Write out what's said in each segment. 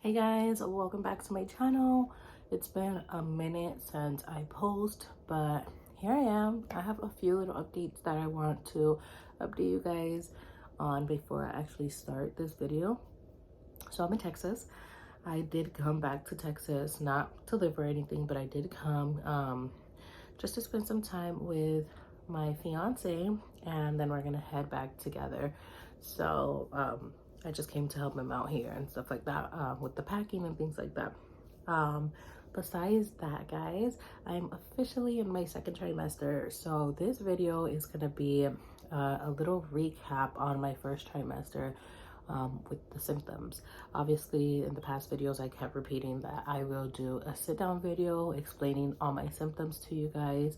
Hey guys, welcome back to my channel. It's been a minute since I post, but here I am. I have a few little updates that I want to update you guys on before I actually start this video. So I'm in Texas. I did come back to Texas, not to live or anything, but I did come just to spend some time with my fiance, and then we're gonna head back together. So I just came to help him out here and stuff like that, with the packing and things like that. Besides that, guys, I'm officially in my second trimester, so this video is gonna be a little recap on my first trimester, with the symptoms. Obviously, in the past videos, I kept repeating that I will do a sit down video explaining all my symptoms to you guys.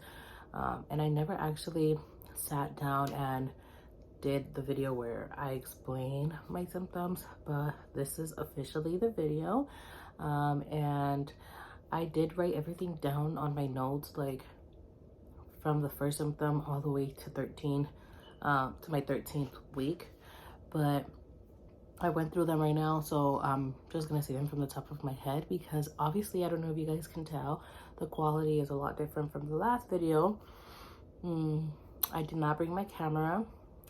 And I never actually sat down and did the video where I explain my symptoms, but this is officially the video. And I did write everything down on my notes, like from the first symptom all the way to 13, to my 13th week. But I went through them right now, so I'm just gonna say them from the top of my head because obviously I don't know if you guys can tell, the quality is a lot different from the last video. I did not bring my camera,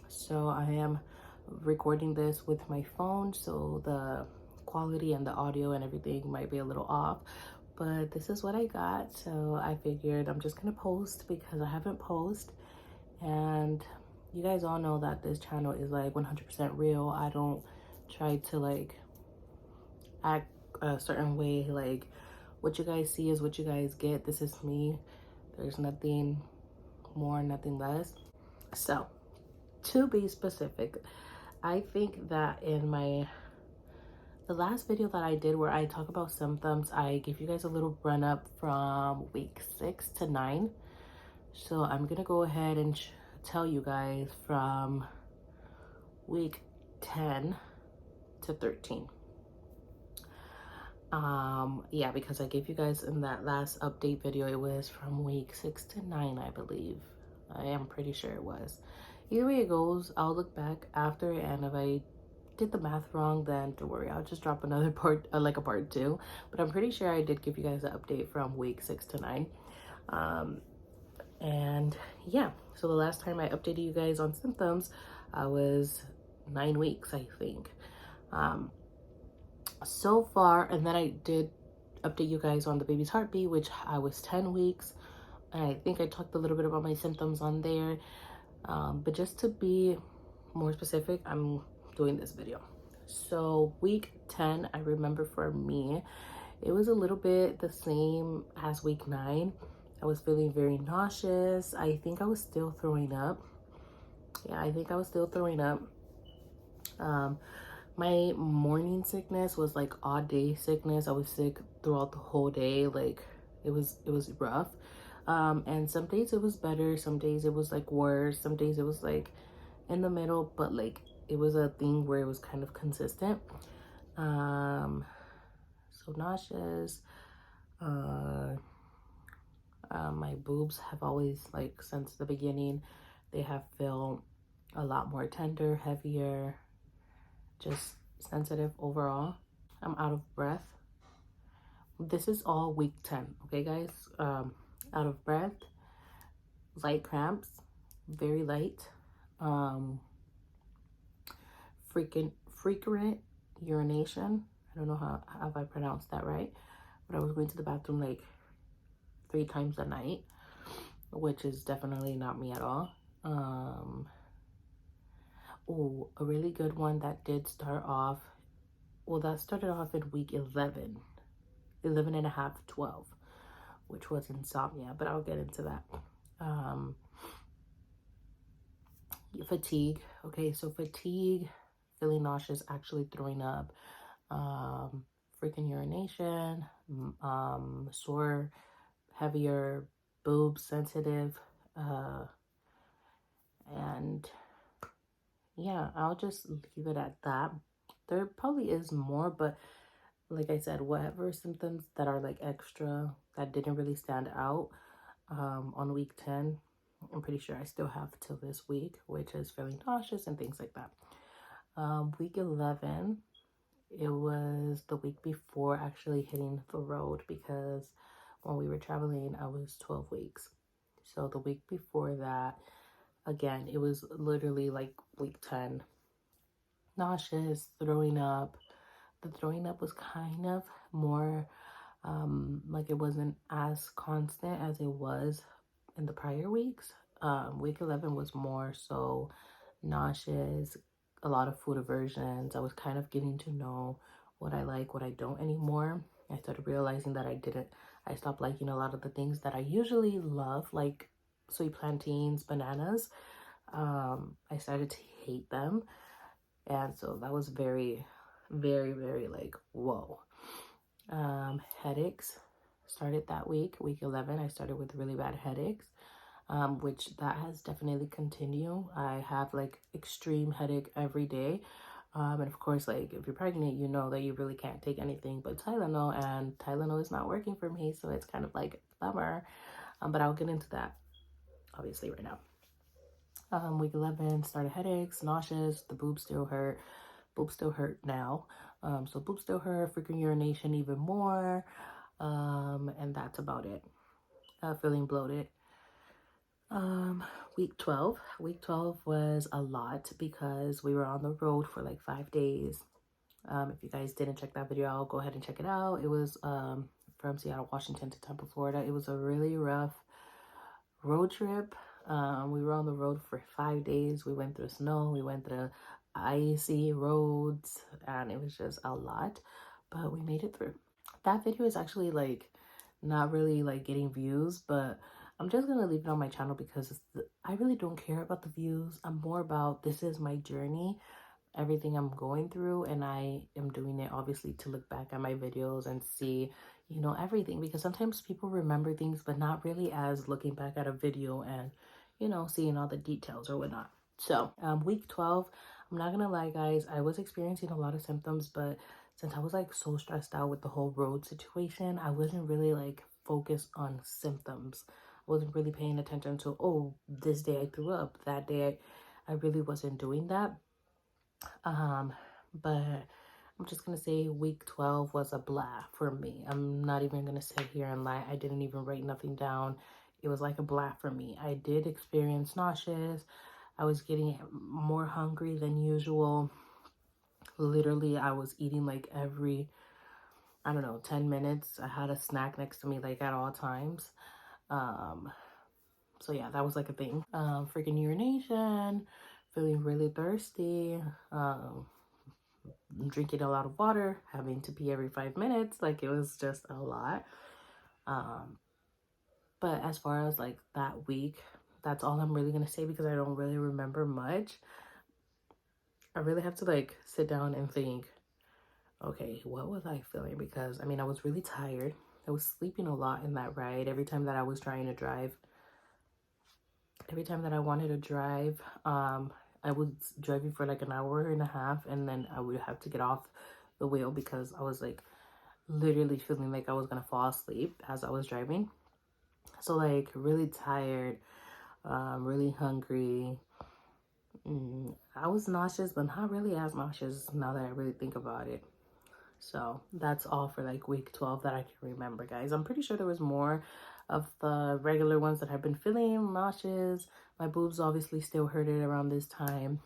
so I am recording this with my phone, so the quality and the audio and everything might be a little off, but this is what I got. So I figured I'm just gonna post because I haven't posted, and you guys all know that this channel is like 100% real. I don't try to like act a certain way. Like, what you guys see is what you guys get. This is me. There's nothing more, nothing less. So to be specific, I think that in the last video that I did where I talk about symptoms, I give you guys a little run up from week 6 to 9. So I'm gonna go ahead and tell you guys from week 10 to 13. Yeah, because I gave you guys in that last update video, it was from week 6 to 9, I believe. I am pretty sure it was. Either way it goes, I'll look back after, and if I did the math wrong, then don't worry, I'll just drop another part, like a part 2. But I'm pretty sure I did give you guys an update from week 6 to 9. And yeah, so the last time I updated you guys on symptoms, I was 9 weeks, I think. So far, and then I did update you guys on the baby's heartbeat, which I was 10 weeks. And I think I talked a little bit about my symptoms on there. But just to be more specific, I'm doing this video. So week 10, I remember for me, it was a little bit the same as week 9. I was feeling very nauseous. I think I was still throwing up. Yeah, I think I was still throwing up. My morning sickness was like odd day sickness. I was sick throughout the whole day. Like it was rough. And some days it was better, some days it was like worse, some days it was like in the middle, but like it was a thing where it was kind of consistent. So nauseous. My boobs have always, like, since the beginning, they have felt a lot more tender, heavier, just sensitive overall. I'm out of breath. This is all week 10, okay guys? Out of breath, light cramps, very light, frequent urination. I don't know how I pronounced that right, but I was going to the bathroom like 3 times a night, which is definitely not me at all. Oh, a really good one that did start off, well, that started off in week 11 and a half, 12, which was insomnia, but I'll get into that. Fatigue. Okay, so fatigue, feeling nauseous, actually throwing up, freaking urination, sore, heavier, boobs, sensitive, and yeah, I'll just leave it at that. There probably is more, but like I said, whatever symptoms that are like extra that didn't really stand out on week 10, I'm pretty sure I still have till this week, which is feeling nauseous and things like that. Week 11, It was the week before actually hitting the road, because when we were traveling, I was 12 weeks. So the week before that, again, it was literally like week 10. Nauseous, throwing up. The throwing up was kind of more like it wasn't as constant as it was in the prior weeks. Week 11 was more so nauseous, a lot of food aversions. I was kind of getting to know what I like, what I don't anymore. I started realizing that I stopped liking a lot of the things that I usually love, like sweet plantains, bananas. I started to hate them. And so that was very, very, very like, whoa. Headaches started that week 11. I started with really bad headaches, which that has definitely continued. I have like extreme headache every day. And of course, like if you're pregnant, you know that you really can't take anything but Tylenol, and Tylenol is not working for me. So it's kind of like a bummer. But I'll get into that obviously right now. Week 11 started headaches, nauseous, the boobs still hurt. Boobs still hurt now. So boobs still hurt, freaking urination even more. And that's about it. Feeling bloated. Week 12. Week 12 was a lot because we were on the road for like 5 days. If you guys didn't check that video out, go ahead and check it out. It was from Seattle, Washington to Tampa, Florida. It was a really rough road trip. We were on the road for 5 days. We went through snow, we went through icy roads, and it was just a lot, but we made it through. That video is actually like not really like getting views, but I'm just gonna leave it on my channel because I really don't care about the views. I'm more about, this is my journey, everything I'm going through, and I am doing it obviously to look back at my videos and see, you know, everything, because sometimes people remember things but not really as looking back at a video and, you know, seeing all the details or whatnot. So week 12, I'm not gonna lie guys, I was experiencing a lot of symptoms, but since I was like so stressed out with the whole road situation, I wasn't really like focused on symptoms. I wasn't really paying attention to, oh, this day I threw up, that day I really wasn't doing that. But I'm just gonna say week 12 was a blah for me. I'm not even gonna sit here and lie. I didn't even write nothing down. It was like a blah for me. I did experience nauseous. I was getting more hungry than usual. Literally, I was eating like every, I don't know, 10 minutes. I had a snack next to me like at all times. So yeah, that was like a thing. Freaking urination, feeling really thirsty, drinking a lot of water, having to pee every 5 minutes. Like, it was just a lot. But as far as like that week, that's all I'm really gonna say because I don't really remember much. I really have to like sit down and think, okay, what was I feeling? Because I mean, I was really tired. I was sleeping a lot in that ride. Every time that I was trying to drive, every time that I wanted to drive, I was driving for like an hour and a half, and then I would have to get off the wheel because I was like literally feeling like I was gonna fall asleep as I was driving. So like really tired, really hungry. I was nauseous, but not really as nauseous now that I really think about it. So that's all for like week 12 that I can remember, guys. I'm pretty sure there was more of the regular ones that I've been feeling nauseous. My boobs obviously still hurted around this time.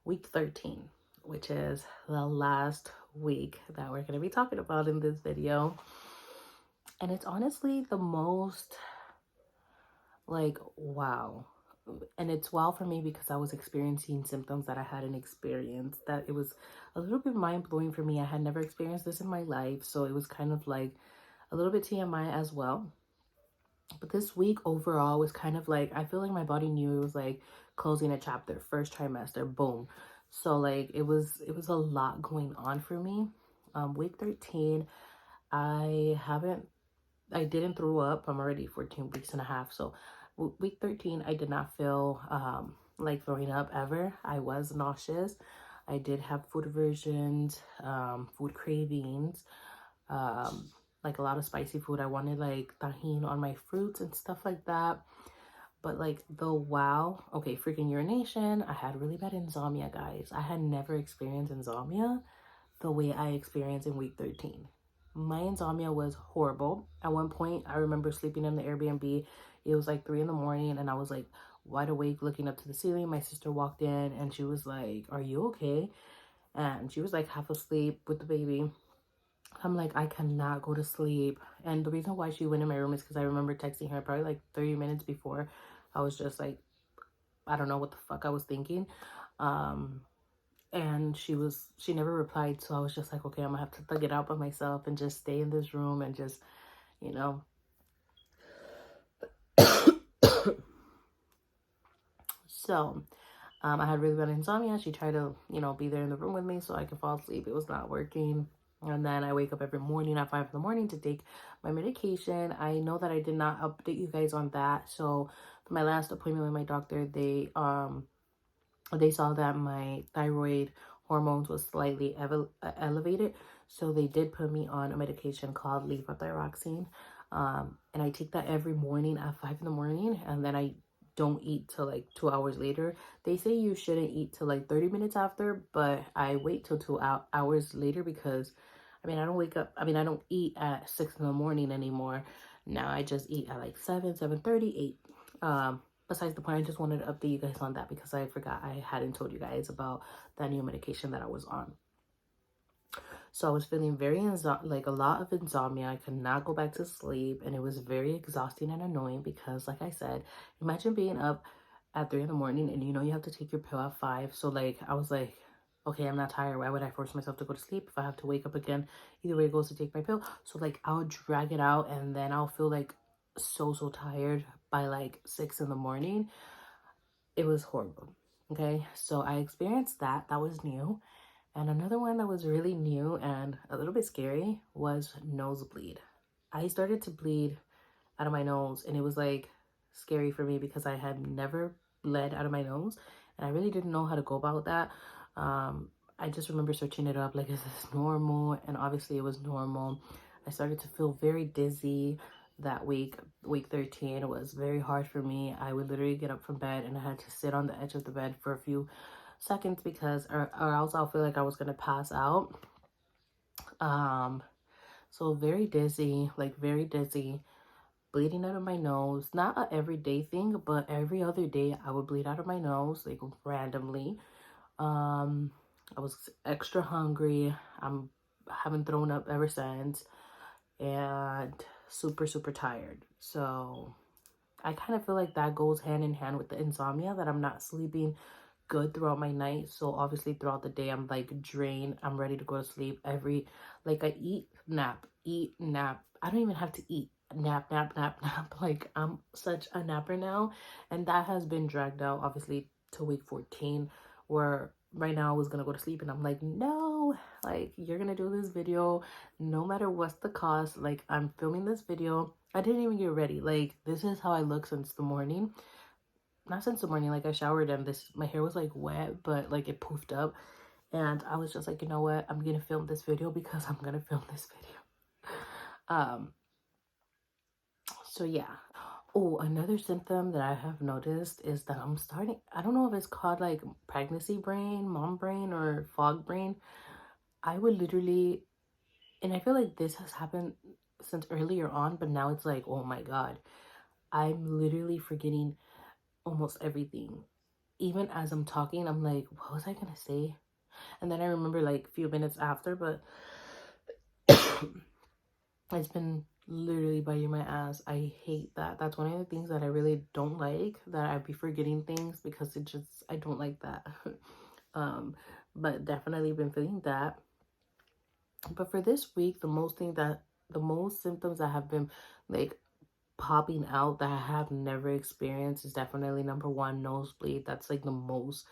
Week 13, which is the last week that we're going to be talking about in this video. And it's honestly the most like, wow. And it's wow for me because I was experiencing symptoms that I hadn't experienced, that it was a little bit mind-blowing for me. I had never experienced this in my life, so it was kind of like a little bit TMI as well. But this week overall was kind of like, I feel like my body knew it was like closing a chapter, first trimester, boom. So like it was a lot going on for me. Week 13, I didn't throw up. I'm already 14 weeks and a half. So week 13, I did not feel like throwing up ever. I was nauseous. I did have food aversions, food cravings, like a lot of spicy food. I wanted like tahini on my fruits and stuff like that. But like the wow, okay, freaking urination. I had really bad insomnia, guys. I had never experienced insomnia. the way I experienced in week 13. My insomnia was horrible. At one point, I remember sleeping in the Airbnb. It was like 3 in the morning and I was like wide awake looking up to the ceiling. My sister walked in and she was like, "Are you okay?" And she was like half asleep with the baby. I'm like, I cannot go to sleep. And the reason why she went in my room is because I remember texting her probably like 30 minutes before. I was just like, I don't know what the fuck I was thinking. And she never replied. So I was just like, okay, I'm gonna have to thug it out by myself and just stay in this room and just, you know. So I had really bad insomnia. She tried to, you know, be there in the room with me so I could fall asleep. It was not working. And then I wake up every morning at 5 in the morning to take my medication. I know that I did not update you guys on that. So for my last appointment with my doctor, they saw that my thyroid hormones was slightly elevated. So they did put me on a medication called levothyroxine. And I take that every morning at 5 in the morning. And then I don't eat till like 2 hours later. They say you shouldn't eat till like 30 minutes after, but I wait till 2 hours later because I mean, I don't eat at 6 in the morning anymore. Now I just eat at like 7, 7:30, 8. Besides the point, I just wanted to update you guys on that because I forgot I hadn't told you guys about that new medication that I was on. So I was feeling like a lot of insomnia. I could not go back to sleep and it was very exhausting and annoying because like I said, imagine being up at 3 in the morning and you know you have to take your pill at 5. So like I was like, okay, I'm not tired. Why would I force myself to go to sleep if I have to wake up again? Either way it goes to take my pill. So like I'll drag it out and then I'll feel like so tired by like 6 in the morning. It was horrible. Okay, so I experienced that. That was new. And another one that was really new and a little bit scary was nosebleed. I started to bleed out of my nose and it was like scary for me because I had never bled out of my nose and I really didn't know how to go about that. I just remember searching it up like, is this normal? And obviously it was normal. I started to feel very dizzy that week 13. It was very hard for me. I would literally get up from bed and I had to sit on the edge of the bed for a few seconds because or else I'll feel like I was gonna pass out. So very dizzy, like very dizzy, bleeding out of my nose. Not a everyday thing, but every other day I would bleed out of my nose like randomly. I was extra hungry. I haven't thrown up ever since and super tired. So I kind of feel like that goes hand in hand with the insomnia, that I'm not sleeping good throughout my night. So obviously throughout the day I'm like drained. I'm ready to go to sleep. Like I eat, nap. I don't even have to eat. Nap. Like I'm such a napper now. And that has been dragged out obviously to week 14, where right now I was gonna go to sleep and I'm like, no, like you're gonna do this video no matter what's the cost. Like I'm filming this video. I didn't even get ready. Like this is how I look since the morning. Not since the morning, like I showered and my hair was like wet, but like it poofed up. And I was just like, you know what? I'm gonna film this video because I'm gonna film this video. So yeah. Oh, another symptom that I have noticed is that I don't know if it's called like pregnancy brain, mom brain, or fog brain. I would literally, and I feel like this has happened since earlier on, but now it's like, oh my God, I'm literally forgetting almost everything. Even as I'm talking, I'm like, what was I gonna say? And then I remember like a few minutes after, but it's been literally biting my ass. I hate that. That's one of the things that I really don't like, that I'd be forgetting things because I don't like that. But definitely been feeling that. But for this week, the most symptoms that have been like popping out that I have never experienced is definitely number one, nosebleed. That's like the most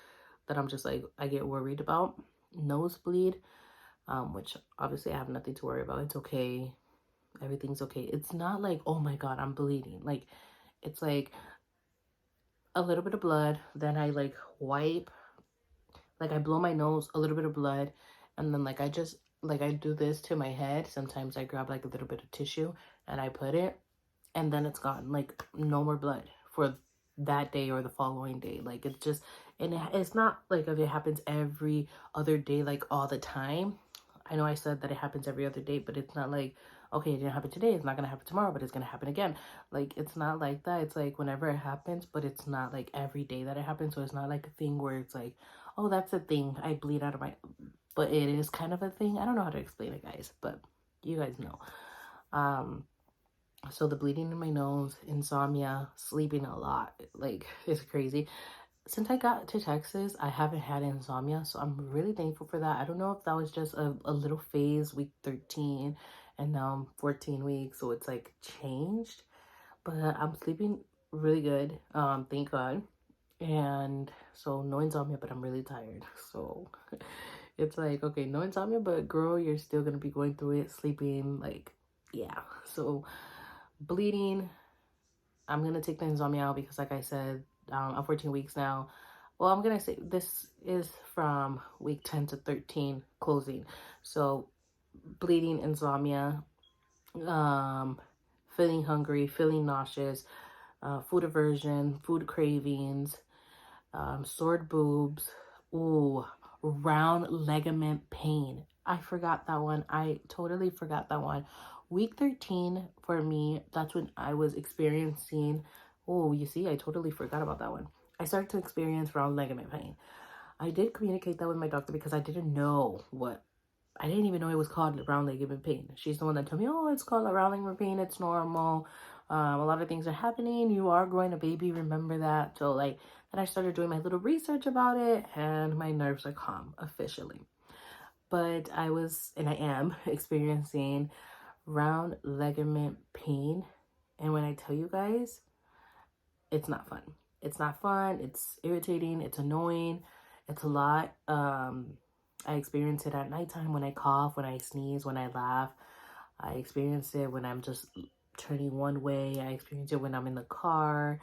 that I'm just like, I get worried about. Nosebleed, which obviously I have nothing to worry about. It's okay. Everything's okay. It's not like, oh my God, I'm bleeding. Like, it's like a little bit of blood. Then I like wipe, like I blow my nose, a little bit of blood. And then like I do this to my head. Sometimes I grab like a little bit of tissue and I put it, and then it's gone. Like no more blood for that day or the following day. Like it's just, and it's not like if it happens every other day, like all the time. I know I said that it happens every other day, but it's not like, okay, it didn't happen today, it's not gonna happen tomorrow, but it's gonna happen again. Like, it's not like that. It's like whenever it happens, but it's not like every day that it happens. So it's not like a thing where it's like, oh, that's a thing, I bleed out of my, but it is kind of a thing. I don't know how to explain it, guys, but you guys know. So the bleeding in my nose, insomnia, sleeping a lot, like, it's crazy. Since I got to Texas, I haven't had insomnia, so I'm really thankful for that. I don't know if that was just a little phase, week 13, and now I'm 14 weeks, so it's like changed. But I'm sleeping really good, thank God. And so no insomnia, but I'm really tired. So it's like, okay, no insomnia, but girl, you're still gonna be going through it, sleeping, like, yeah. So bleeding, I'm gonna take the insomnia out because, like I said, I'm 14 weeks now. Well, I'm gonna say this is from week 10 to 13 closing. So bleeding, insomnia, feeling hungry, feeling nauseous, food aversion, food cravings, sore boobs, ooh, round ligament pain. I forgot that one. I totally forgot that one. Week 13 for me, that's when I was experiencing, oh, you see, I totally forgot about that one. I started to experience round ligament pain. I did communicate that with my doctor because I didn't know what, I didn't even know it was called round ligament pain. She's the one that told me, oh, it's called a round ligament pain. It's normal. A lot of things are happening. You are growing a baby. Remember that. So like, then I started doing my little research about it and my nerves are calm officially. But I was, and I am experiencing round ligament pain. And when I tell you guys, it's not fun. It's not fun. It's irritating. It's annoying. It's a lot. I experience it at nighttime when I cough, when I sneeze, when I laugh. I experience it when I'm just turning one way. I experience it when I'm in the car,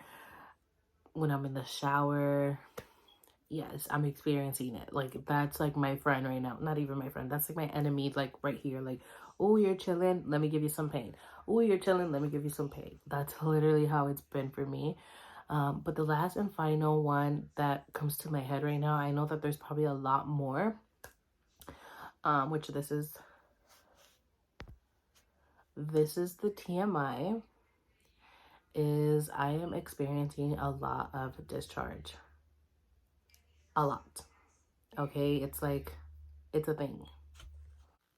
when I'm in the shower. Yes, I'm experiencing it. Like, that's like my friend right now. Not even my friend. That's like my enemy, like right here. Like, oh, you're chilling. Let me give you some pain. Oh, you're chilling. Let me give you some pain. That's literally how it's been for me. But the last and final one that comes to my head right now, I know that there's probably a lot more. Which this is the TMI, is I am experiencing a lot of discharge. A lot. Okay, it's like, it's a thing.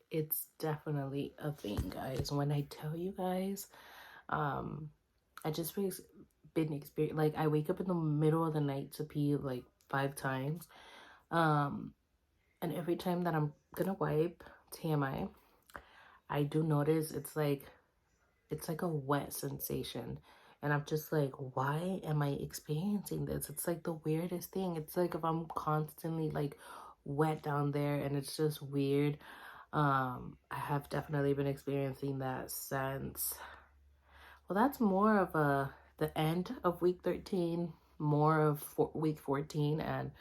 It's definitely a thing, guys. When I tell you guys, I just been experiencing, like, I wake up in the middle of the night to pee like 5 times. And every time that I'm gonna wipe, TMI, I do notice it's like a wet sensation. And I'm just like, why am I experiencing this? It's like the weirdest thing. It's like if I'm constantly like wet down there and it's just weird. I have definitely been experiencing that since, well, that's more of the end of week 13, more of week 14, and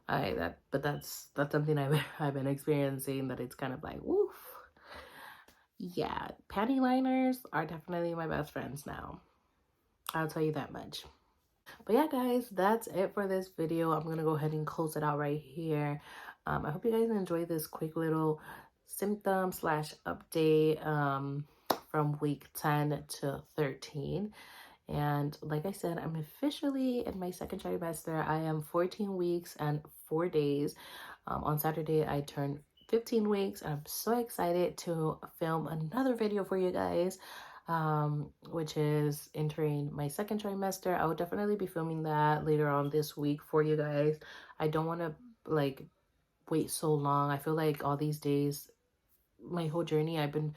that's something I've been experiencing, that it's kind of like, woof. Yeah, panty liners are definitely my best friends now. I'll tell you that much. But yeah, guys, that's it for this video. I'm gonna go ahead and close it out right here. I hope you guys enjoyed this quick little symptom slash update from week 10 to 13. And like I said, I'm officially in my second trimester. I am 14 weeks and 4 days. On Saturday, I turned 15 weeks, and I'm so excited to film another video for you guys, which is entering my second trimester. I will definitely be filming that later on this week for you guys. I don't want to like wait so long. I feel like all these days, my whole journey, I've been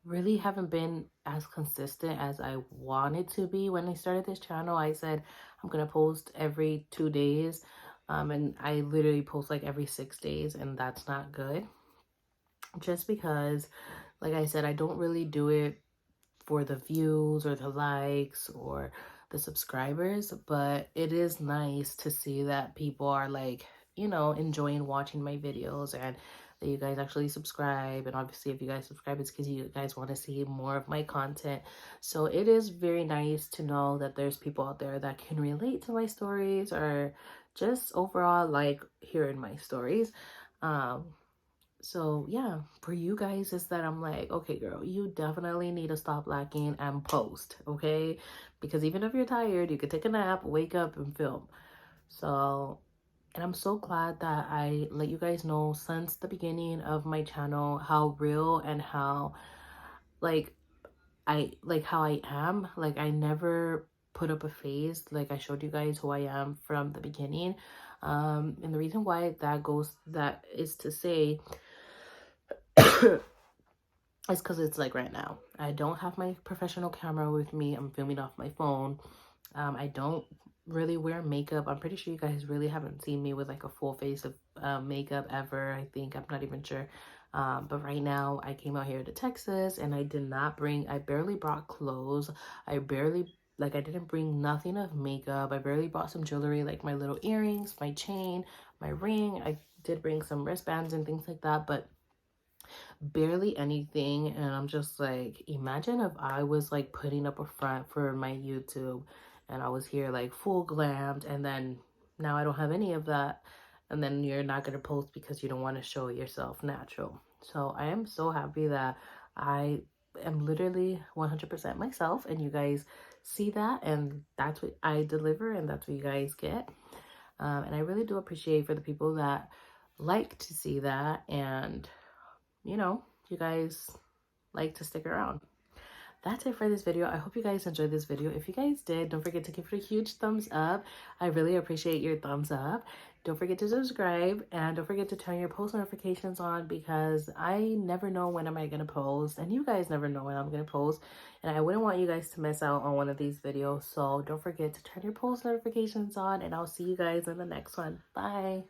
really haven't been as consistent as I wanted to be. When I started this channel, I said I'm gonna post every 2 days, and I literally post like every 6 days, and that's not good. Just because, like I said, I don't really do it for the views or the likes or the subscribers, but it is nice to see that people are like, you know, enjoying watching my videos, and that you guys actually subscribe. And obviously if you guys subscribe, it's because you guys want to see more of my content. So it is very nice to know that there's people out there that can relate to my stories, or just overall like hearing my stories. So yeah, for you guys is that I'm like, okay girl, you definitely need to stop lacking and post, okay? Because even if you're tired, you could take a nap, wake up and film. So, and I'm so glad that I let you guys know since the beginning of my channel how real and how like how I am. Like I never put up a face. Like I showed you guys who I am from the beginning. And the reason why that is to say it's because it's like right now. I don't have my professional camera with me. I'm filming off my phone. I don't really wear makeup. I'm pretty sure you guys really haven't seen me with like a full face of makeup ever. I think, I'm not even sure. But right now I came out here to Texas and I barely brought clothes. I didn't bring nothing of makeup. I barely brought some jewelry like my little earrings, my chain, my ring. I did bring some wristbands and things like that, but barely anything. And I'm just like, imagine if I was like putting up a front for my YouTube and I was here like full glammed, and then now I don't have any of that, and then you're not going to post because you don't want to show yourself natural. So I am so happy that I am literally 100% myself, and you guys see that, and that's what I deliver, and that's what you guys get. And I really do appreciate for the people that like to see that, and you know, you guys like to stick around. That's it for this video. I hope you guys enjoyed this video. If you guys did, don't forget to give it a huge thumbs up. I really appreciate your thumbs up. Don't forget to subscribe, and don't forget to turn your post notifications on, because I never know when am I going to post, and you guys never know when I'm going to post, and I wouldn't want you guys to miss out on one of these videos. So don't forget to turn your post notifications on, and I'll see you guys in the next one. Bye.